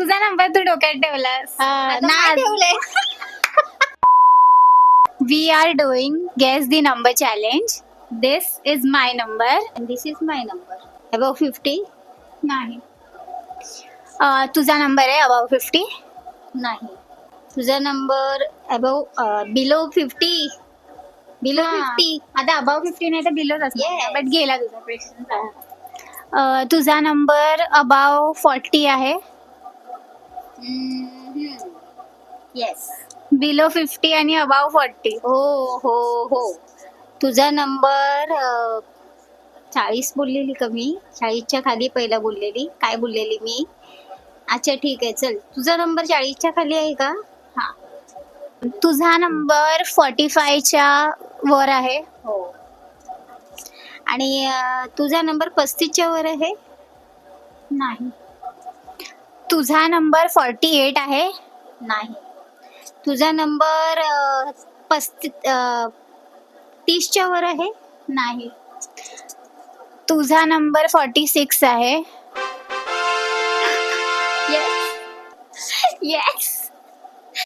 तुझा नंबर तू डोक्यात ठेवलास. नाही ठेवलंय. We are doing guess the number challenge. This is my number. This is my number. Above 50. नाही. तुझा नंबर आहे अबाव 50. नाही. तुझा नंबर अबाव बिलो 50. बिलो 50. आता अबाव 50 नाही तर बिलोच असणार. Yes. बट गेला तुझा क्वेश्चन. तुझा नंबर अबाव 40 आहे. येस. बिलो 50 आणि अबाव 40. हो हो हो. तुझा नंबर 40 बोललेली का मी? 40च्या खाली पहिला बोललेली. काय बोललेली मी? अच्छा ठीक आहे चल. तुझा नंबर 40च्या खाली आहे का? तुझा नंबर 45च्या वर आहे. हो. आणि तुझा नंबर 35च्या वर आहे? नाही. तुझा नंबर 48 आहे. नाही. तुझा नंबर 30च्या वर आहे? नाही. तुझा नंबर 46 आहे. येस. येस.